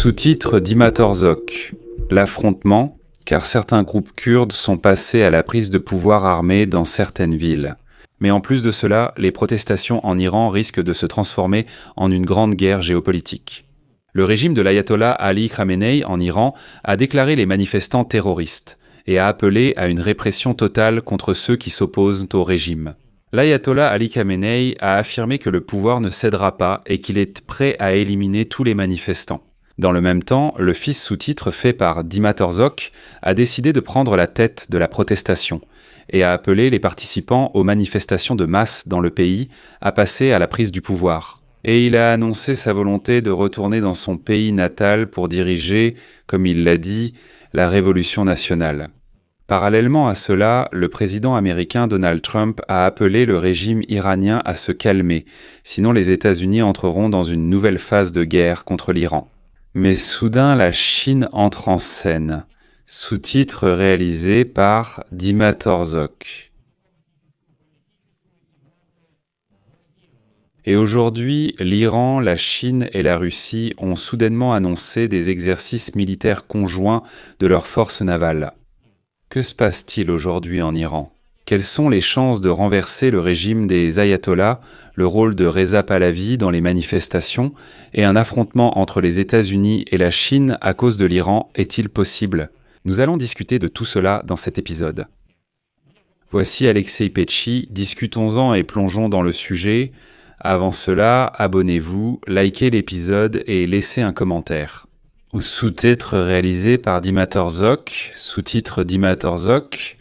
Sous-titre d'Ima Torzok. L'affrontement, car certains groupes kurdes sont passés à la prise de pouvoir armé dans certaines villes. Mais en plus de cela, les protestations en Iran risquent de se transformer en une grande guerre géopolitique. Le régime de l'ayatollah Ali Khamenei en Iran a déclaré les manifestants terroristes et a appelé à une répression totale contre ceux qui s'opposent au régime. L'ayatollah Ali Khamenei a affirmé que le pouvoir ne cédera pas et qu'il est prêt à éliminer tous les manifestants. Dans le même temps, le fils sous-titre fait par Dima Torzok a décidé de prendre la tête de la protestation et a appelé les participants aux manifestations de masse dans le pays à passer à la prise du pouvoir. Et il a annoncé sa volonté de retourner dans son pays natal pour diriger, comme il l'a dit, la révolution nationale. Parallèlement à cela, le président américain Donald Trump a appelé le régime iranien à se calmer, sinon les États-Unis entreront dans une nouvelle phase de guerre contre l'Iran. Mais soudain, la Chine entre en scène. Sous-titre réalisé par Dima Torzok. Et aujourd'hui, l'Iran, la Chine et la Russie ont soudainement annoncé des exercices militaires conjoints de leurs forces navales. Que se passe-t-il aujourd'hui en Iran ? Quelles sont les chances de renverser le régime des ayatollahs, le rôle de Reza Pahlavi dans les manifestations, et un affrontement entre les États-Unis et la Chine à cause de l'Iran est-il possible ? Nous allons discuter de tout cela dans cet épisode. Voici Alexei Petchi, discutons-en et plongeons dans le sujet. Avant cela, abonnez-vous, likez l'épisode et laissez un commentaire. Sous-titre réalisé par Dima Torzok, sous-titre Dima Torzok.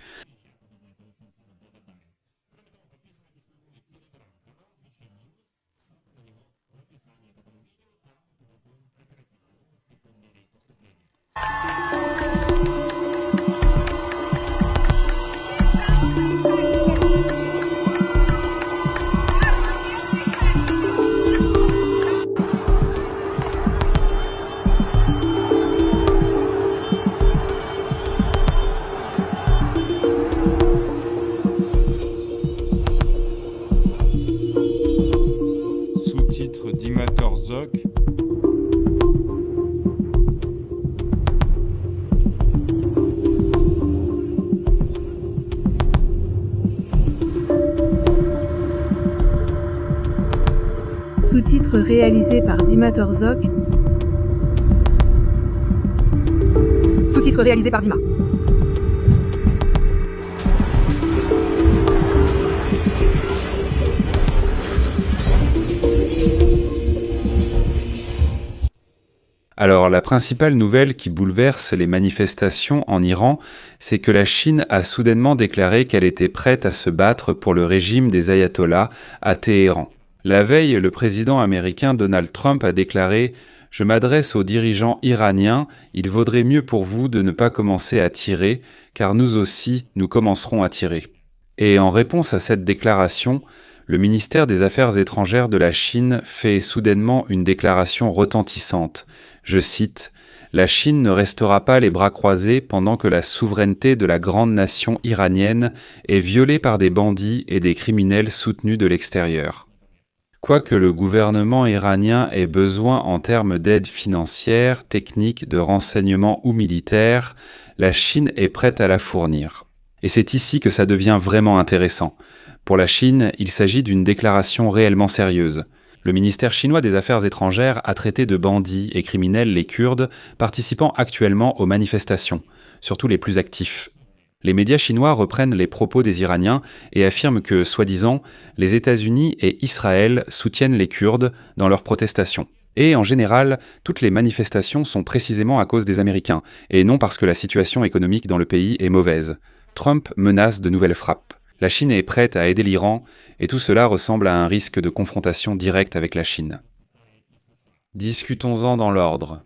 Sous-titre Dima Torzok. Sous-titre réalisé par Dima Torzok. Sous-titre réalisé par Dima. Alors, la principale nouvelle qui bouleverse les manifestations en Iran, c'est que la Chine a soudainement déclaré qu'elle était prête à se battre pour le régime des ayatollahs à Téhéran. La veille, le président américain Donald Trump a déclaré « Je m'adresse aux dirigeants iraniens, il vaudrait mieux pour vous de ne pas commencer à tirer, car nous aussi, nous commencerons à tirer. » Et en réponse à cette déclaration, le ministère des Affaires étrangères de la Chine fait soudainement une déclaration retentissante. Je cite « La Chine ne restera pas les bras croisés pendant que la souveraineté de la grande nation iranienne est violée par des bandits et des criminels soutenus de l'extérieur. » Quoique le gouvernement iranien ait besoin en termes d'aide financière, technique, de renseignement ou militaire, la Chine est prête à la fournir. Et c'est ici que ça devient vraiment intéressant. Pour la Chine, il s'agit d'une déclaration réellement sérieuse. Le ministère chinois des Affaires étrangères a traité de bandits et criminels les Kurdes participant actuellement aux manifestations, surtout les plus actifs. Les médias chinois reprennent les propos des Iraniens et affirment que, soi-disant, les États-Unis et Israël soutiennent les Kurdes dans leurs protestations. Et en général, toutes les manifestations sont précisément à cause des Américains, et non parce que la situation économique dans le pays est mauvaise. Trump menace de nouvelles frappes. La Chine est prête à aider l'Iran, et tout cela ressemble à un risque de confrontation directe avec la Chine. Discutons-en dans l'ordre.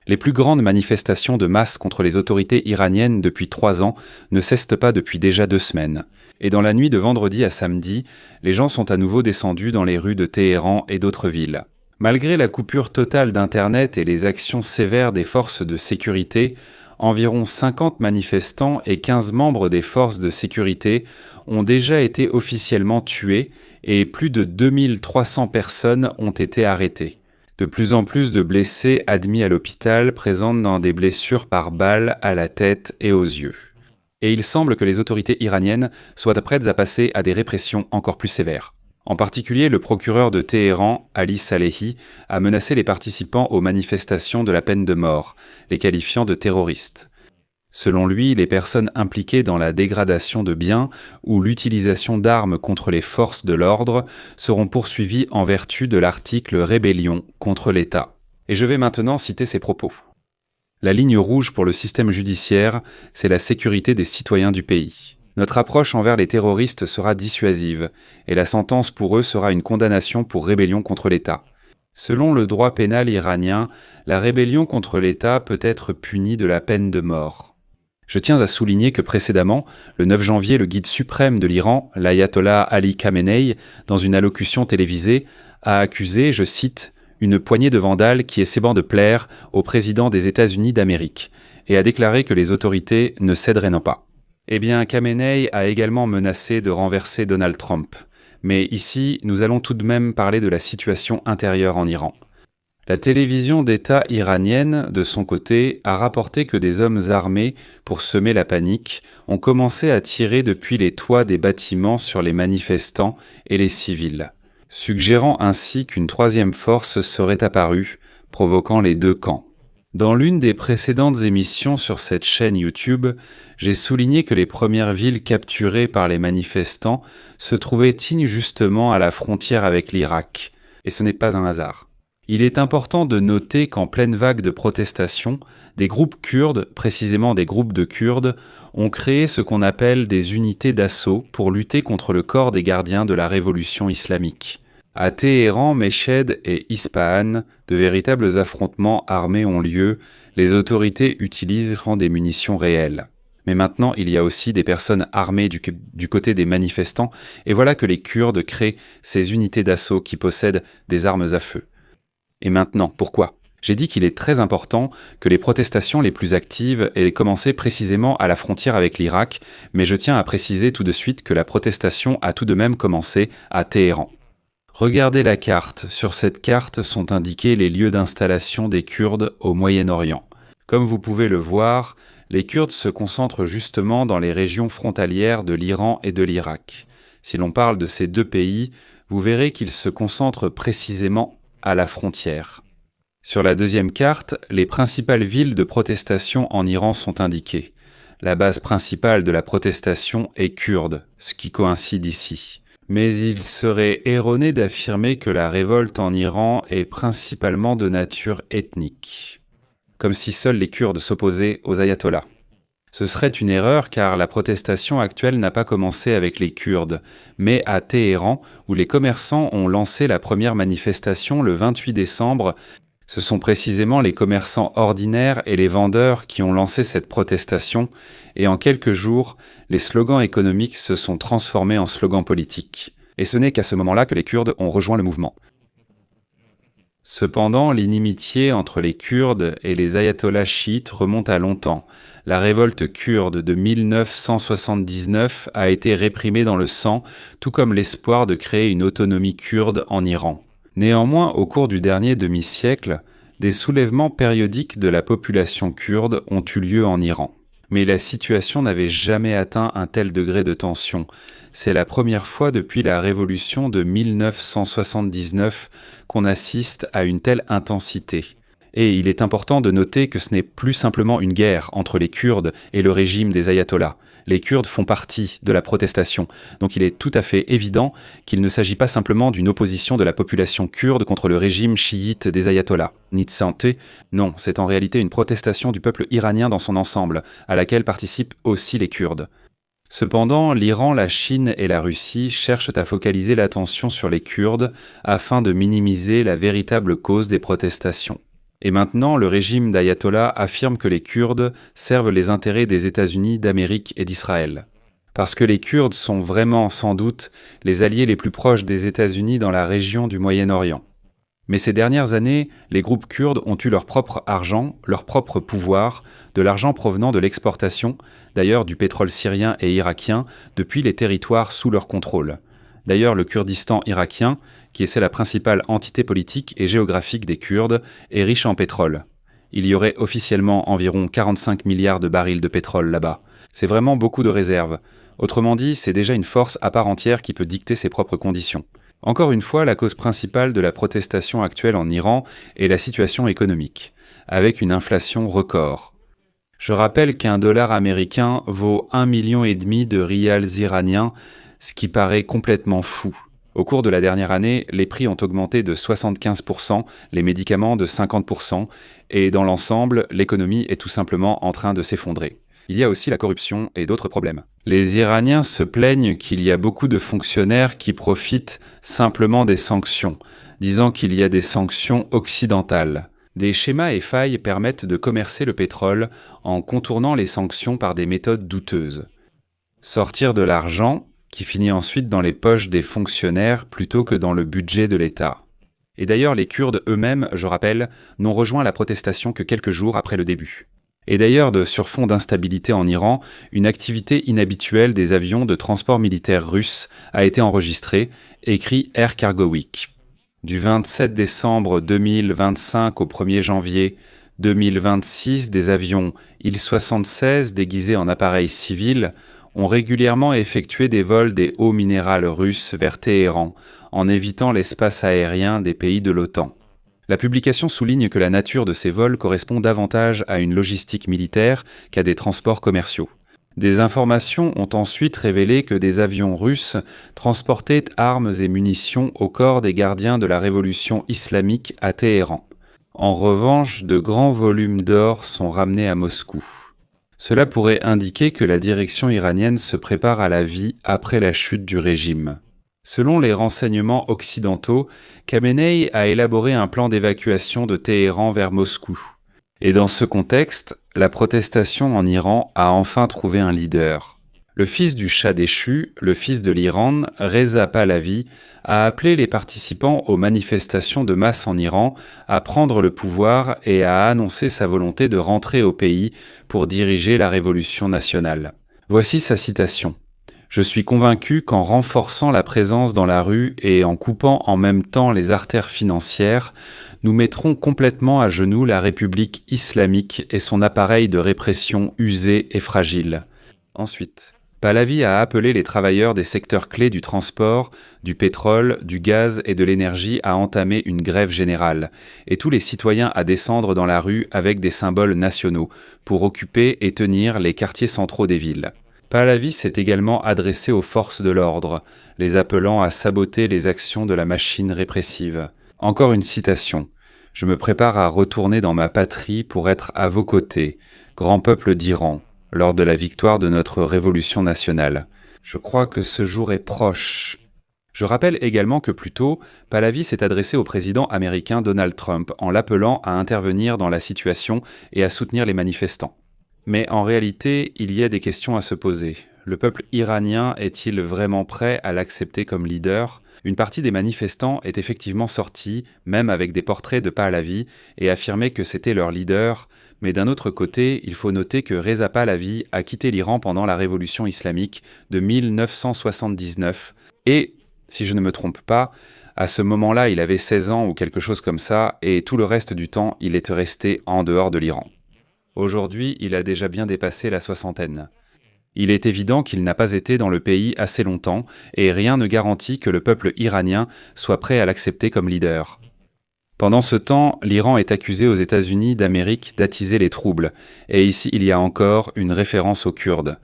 Les plus grandes manifestations de masse contre les autorités iraniennes depuis 3 ans ne cessent pas depuis déjà 2 semaines. Et dans la nuit de vendredi à samedi, les gens sont à nouveau descendus dans les rues de Téhéran et d'autres villes. Malgré la coupure totale d'Internet et les actions sévères des forces de sécurité, environ 50 manifestants et 15 membres des forces de sécurité ont déjà été officiellement tués et plus de 2300 personnes ont été arrêtées. De plus en plus de blessés admis à l'hôpital présentent dans des blessures par balles à la tête et aux yeux. Et il semble que les autorités iraniennes soient prêtes à passer à des répressions encore plus sévères. En particulier, le procureur de Téhéran, Ali Salehi, a menacé les participants aux manifestations de la peine de mort, les qualifiant de terroristes. Selon lui, les personnes impliquées dans la dégradation de biens ou l'utilisation d'armes contre les forces de l'ordre seront poursuivies en vertu de l'article Rébellion contre l'État. Et je vais maintenant citer ses propos. La ligne rouge pour le système judiciaire, c'est la sécurité des citoyens du pays. Notre approche envers les terroristes sera dissuasive, et la sentence pour eux sera une condamnation pour rébellion contre l'État. Selon le droit pénal iranien, la rébellion contre l'État peut être punie de la peine de mort. Je tiens à souligner que précédemment, le 9 janvier, le guide suprême de l'Iran, l'ayatollah Ali Khamenei, dans une allocution télévisée, a accusé, je cite, « une poignée de vandales qui essaient de plaire au président des États-Unis d'Amérique » et a déclaré que les autorités ne céderaient pas. Eh bien, Khamenei a également menacé de renverser Donald Trump. Mais ici, nous allons tout de même parler de la situation intérieure en Iran. La télévision d'État iranienne, de son côté, a rapporté que des hommes armés, pour semer la panique, ont commencé à tirer depuis les toits des bâtiments sur les manifestants et les civils, suggérant ainsi qu'une troisième force serait apparue, provoquant les deux camps. Dans l'une des précédentes émissions sur cette chaîne YouTube, j'ai souligné que les premières villes capturées par les manifestants se trouvaient injustement à la frontière avec l'Irak, et ce n'est pas un hasard. Il est important de noter qu'en pleine vague de protestations, des groupes kurdes, précisément des groupes de Kurdes, ont créé ce qu'on appelle des unités d'assaut pour lutter contre le corps des gardiens de la révolution islamique. À Téhéran, Meshed et Ispahan, de véritables affrontements armés ont lieu, les autorités utilisant des munitions réelles. Mais maintenant, il y a aussi des personnes armées du côté des manifestants, et voilà que les Kurdes créent ces unités d'assaut qui possèdent des armes à feu. Et maintenant, pourquoi ? J'ai dit qu'il est très important que les protestations les plus actives aient commencé précisément à la frontière avec l'Irak, mais je tiens à préciser tout de suite que la protestation a tout de même commencé à Téhéran. Regardez la carte. Sur cette carte sont indiqués les lieux d'installation des Kurdes au Moyen-Orient. Comme vous pouvez le voir, les Kurdes se concentrent justement dans les régions frontalières de l'Iran et de l'Irak. Si l'on parle de ces deux pays, vous verrez qu'ils se concentrent précisément à la frontière. Sur la deuxième carte, les principales villes de protestation en Iran sont indiquées. La base principale de la protestation est kurde, ce qui coïncide ici. Mais il serait erroné d'affirmer que la révolte en Iran est principalement de nature ethnique, comme si seuls les Kurdes s'opposaient aux ayatollahs. Ce serait une erreur car la protestation actuelle n'a pas commencé avec les Kurdes, mais à Téhéran, où les commerçants ont lancé la première manifestation le 28 décembre. Ce sont précisément les commerçants ordinaires et les vendeurs qui ont lancé cette protestation, et en quelques jours, les slogans économiques se sont transformés en slogans politiques. Et ce n'est qu'à ce moment-là que les Kurdes ont rejoint le mouvement. Cependant, l'inimitié entre les Kurdes et les ayatollahs chiites remonte à longtemps. La révolte kurde de 1979 a été réprimée dans le sang, tout comme l'espoir de créer une autonomie kurde en Iran. Néanmoins, au cours du dernier demi-siècle, des soulèvements périodiques de la population kurde ont eu lieu en Iran. Mais la situation n'avait jamais atteint un tel degré de tension. C'est la première fois depuis la révolution de 1979 qu'on assiste à une telle intensité. Et il est important de noter que ce n'est plus simplement une guerre entre les Kurdes et le régime des ayatollahs. Les Kurdes font partie de la protestation, donc il est tout à fait évident qu'il ne s'agit pas simplement d'une opposition de la population kurde contre le régime chiite des ayatollahs. Nitsanté, non, c'est en réalité une protestation du peuple iranien dans son ensemble, à laquelle participent aussi les Kurdes. Cependant, l'Iran, la Chine et la Russie cherchent à focaliser l'attention sur les Kurdes afin de minimiser la véritable cause des protestations. Et maintenant, le régime d'ayatollah affirme que les Kurdes servent les intérêts des États-Unis d'Amérique et d'Israël. Parce que les Kurdes sont vraiment, sans doute, les alliés les plus proches des États-Unis dans la région du Moyen-Orient. Mais ces dernières années, les groupes kurdes ont eu leur propre argent, leur propre pouvoir, de l'argent provenant de l'exportation, d'ailleurs du pétrole syrien et irakien, depuis les territoires sous leur contrôle. D'ailleurs, le Kurdistan irakien, qui essaie la principale entité politique et géographique des Kurdes, est riche en pétrole. Il y aurait officiellement environ 45 milliards de barils de pétrole là-bas. C'est vraiment beaucoup de réserves. Autrement dit, c'est déjà une force à part entière qui peut dicter ses propres conditions. Encore une fois, la cause principale de la protestation actuelle en Iran est la situation économique, avec une inflation record. Je rappelle qu'un dollar américain vaut 1,5 million de rials iraniens, ce qui paraît complètement fou. Au cours de la dernière année, les prix ont augmenté de 75%, les médicaments de 50%, et dans l'ensemble, l'économie est tout simplement en train de s'effondrer. Il y a aussi la corruption et d'autres problèmes. Les Iraniens se plaignent qu'il y a beaucoup de fonctionnaires qui profitent simplement des sanctions, disant qu'il y a des sanctions occidentales. Des schémas et failles permettent de commercer le pétrole en contournant les sanctions par des méthodes douteuses. Sortir de l'argent qui finit ensuite dans les poches des fonctionnaires plutôt que dans le budget de l'État. Et d'ailleurs, les Kurdes eux-mêmes, je rappelle, n'ont rejoint la protestation que quelques jours après le début. Et d'ailleurs, sur fond d'instabilité en Iran, une activité inhabituelle des avions de transport militaire russes a été enregistrée, écrit Air Cargo Week. Du 27 décembre 2025 au 1er janvier 2026, des avions Il-76 déguisés en appareils civils ont régulièrement effectué des vols des eaux minérales russes vers Téhéran, en évitant l'espace aérien des pays de l'OTAN. La publication souligne que la nature de ces vols correspond davantage à une logistique militaire qu'à des transports commerciaux. Des informations ont ensuite révélé que des avions russes transportaient armes et munitions au corps des gardiens de la révolution islamique à Téhéran. En revanche, de grands volumes d'or sont ramenés à Moscou. Cela pourrait indiquer que la direction iranienne se prépare à la vie après la chute du régime. Selon les renseignements occidentaux, Khamenei a élaboré un plan d'évacuation de Téhéran vers Moscou. Et dans ce contexte, la protestation en Iran a enfin trouvé un leader. Le fils du Shah déchu, le fils de l'Iran, Reza Pahlavi, a appelé les participants aux manifestations de masse en Iran à prendre le pouvoir et a annoncé sa volonté de rentrer au pays pour diriger la révolution nationale. Voici sa citation. « Je suis convaincu qu'en renforçant la présence dans la rue et en coupant en même temps les artères financières, nous mettrons complètement à genoux la République islamique et son appareil de répression usé et fragile. » Ensuite, Pahlavi a appelé les travailleurs des secteurs clés du transport, du pétrole, du gaz et de l'énergie à entamer une grève générale, et tous les citoyens à descendre dans la rue avec des symboles nationaux, pour occuper et tenir les quartiers centraux des villes. Pahlavi s'est également adressé aux forces de l'ordre, les appelant à saboter les actions de la machine répressive. Encore une citation. « Je me prépare à retourner dans ma patrie pour être à vos côtés, grand peuple d'Iran, lors de la victoire de notre révolution nationale. Je crois que ce jour est proche. » Je rappelle également que plus tôt, Pahlavi s'est adressé au président américain Donald Trump en l'appelant à intervenir dans la situation et à soutenir les manifestants. Mais en réalité, il y a des questions à se poser. Le peuple iranien est-il vraiment prêt à l'accepter comme leader ? Une partie des manifestants est effectivement sortie, même avec des portraits de Pahlavi, et affirmait que c'était leur leader. Mais d'un autre côté, il faut noter que Reza Pahlavi a quitté l'Iran pendant la révolution islamique de 1979. Et, si je ne me trompe pas, à ce moment-là, il avait 16 ans ou quelque chose comme ça, et tout le reste du temps, il est resté en dehors de l'Iran. Aujourd'hui, il a déjà bien dépassé la soixantaine. Il est évident qu'il n'a pas été dans le pays assez longtemps, et rien ne garantit que le peuple iranien soit prêt à l'accepter comme leader. Pendant ce temps, l'Iran est accusé aux États-Unis d'Amérique d'attiser les troubles, et ici il y a encore une référence aux Kurdes.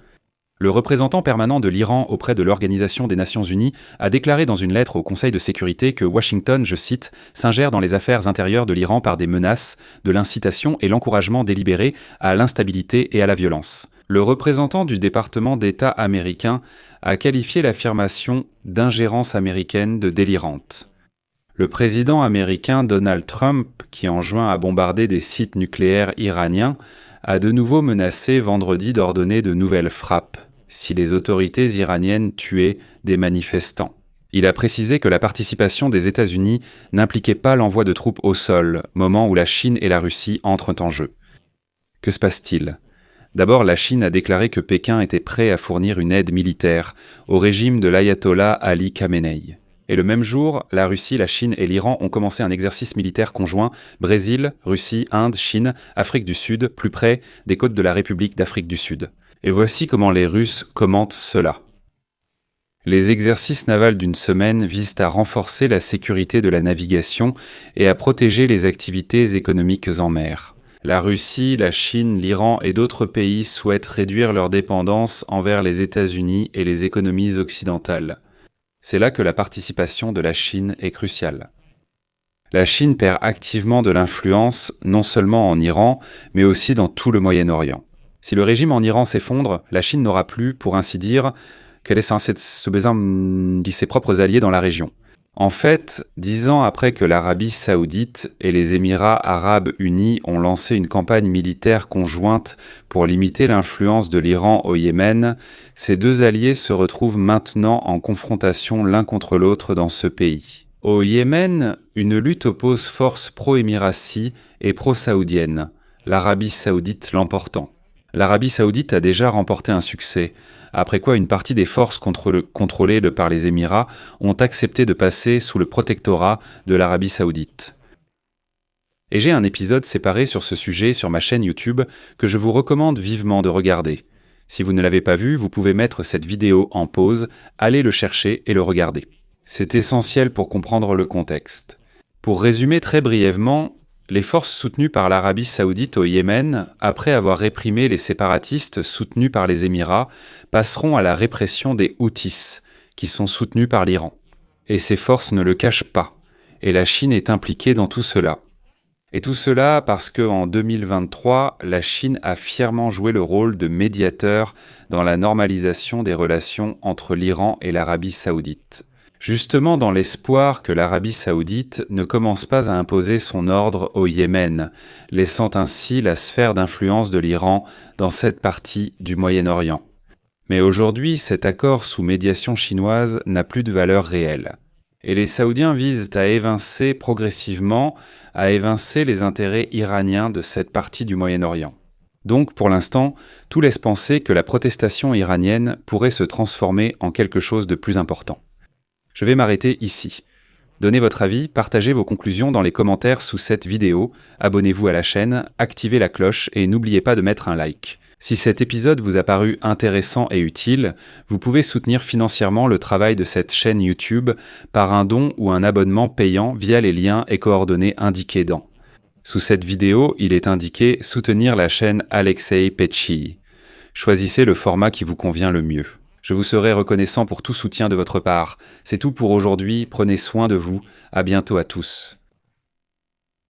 Le représentant permanent de l'Iran auprès de l'Organisation des Nations Unies a déclaré dans une lettre au Conseil de sécurité que Washington, je cite, « s'ingère dans les affaires intérieures de l'Iran par des menaces, de l'incitation et l'encouragement délibéré à l'instabilité et à la violence ». Le représentant du département d'État américain a qualifié l'affirmation d'ingérence américaine de délirante. Le président américain Donald Trump, qui en juin a bombardé des sites nucléaires iraniens, a de nouveau menacé vendredi d'ordonner de nouvelles frappes si les autorités iraniennes tuaient des manifestants. Il a précisé que la participation des États-Unis n'impliquait pas l'envoi de troupes au sol, moment où la Chine et la Russie entrent en jeu. Que se passe-t-il ? D'abord, la Chine a déclaré que Pékin était prêt à fournir une aide militaire au régime de l'ayatollah Ali Khamenei. Et le même jour, la Russie, la Chine et l'Iran ont commencé un exercice militaire conjoint Brésil, Russie, Inde, Chine, Afrique du Sud, plus près des côtes de la République d'Afrique du Sud. Et voici comment les Russes commentent cela. Les exercices navals d'une semaine visent à renforcer la sécurité de la navigation et à protéger les activités économiques en mer. La Russie, la Chine, l'Iran et d'autres pays souhaitent réduire leur dépendance envers les États-Unis et les économies occidentales. C'est là que la participation de la Chine est cruciale. La Chine perd activement de l'influence, non seulement en Iran, mais aussi dans tout le Moyen-Orient. Si le régime en Iran s'effondre, la Chine n'aura plus, pour ainsi dire, qu'elle est censée se besoin de ses propres alliés dans la région. En fait, 10 ans après que l'Arabie saoudite et les Émirats arabes unis ont lancé une campagne militaire conjointe pour limiter l'influence de l'Iran au Yémen, ces deux alliés se retrouvent maintenant en confrontation l'un contre l'autre dans ce pays. Au Yémen, une lutte oppose forces pro-émirassi et pro-saoudiennes, l'Arabie saoudite l'emportant. L'Arabie saoudite a déjà remporté un succès, après quoi une partie des forces contrôlées par les Émirats ont accepté de passer sous le protectorat de l'Arabie saoudite. Et j'ai un épisode séparé sur ce sujet sur ma chaîne YouTube que je vous recommande vivement de regarder. Si vous ne l'avez pas vu, vous pouvez mettre cette vidéo en pause, aller le chercher et le regarder. C'est essentiel pour comprendre le contexte. Pour résumer très brièvement, les forces soutenues par l'Arabie saoudite au Yémen, après avoir réprimé les séparatistes soutenus par les Émirats, passeront à la répression des Houthis, qui sont soutenus par l'Iran. Et ces forces ne le cachent pas, et la Chine est impliquée dans tout cela. Et tout cela parce qu'en 2023, la Chine a fièrement joué le rôle de médiateur dans la normalisation des relations entre l'Iran et l'Arabie saoudite. Justement dans l'espoir que l'Arabie saoudite ne commence pas à imposer son ordre au Yémen, laissant ainsi la sphère d'influence de l'Iran dans cette partie du Moyen-Orient. Mais aujourd'hui, cet accord sous médiation chinoise n'a plus de valeur réelle. Et les Saoudiens visent à évincer progressivement, les intérêts iraniens de cette partie du Moyen-Orient. Donc, pour l'instant, tout laisse penser que la protestation iranienne pourrait se transformer en quelque chose de plus important. Je vais m'arrêter ici. Donnez votre avis, partagez vos conclusions dans les commentaires sous cette vidéo, abonnez-vous à la chaîne, activez la cloche et n'oubliez pas de mettre un like. Si cet épisode vous a paru intéressant et utile, vous pouvez soutenir financièrement le travail de cette chaîne YouTube par un don ou un abonnement payant via les liens et coordonnées indiqués dans. Sous cette vidéo, il est indiqué « Soutenir la chaîne Alexei Petchii ». Choisissez le format qui vous convient le mieux. Je vous serai reconnaissant pour tout soutien de votre part. C'est tout pour aujourd'hui, prenez soin de vous, à bientôt à tous.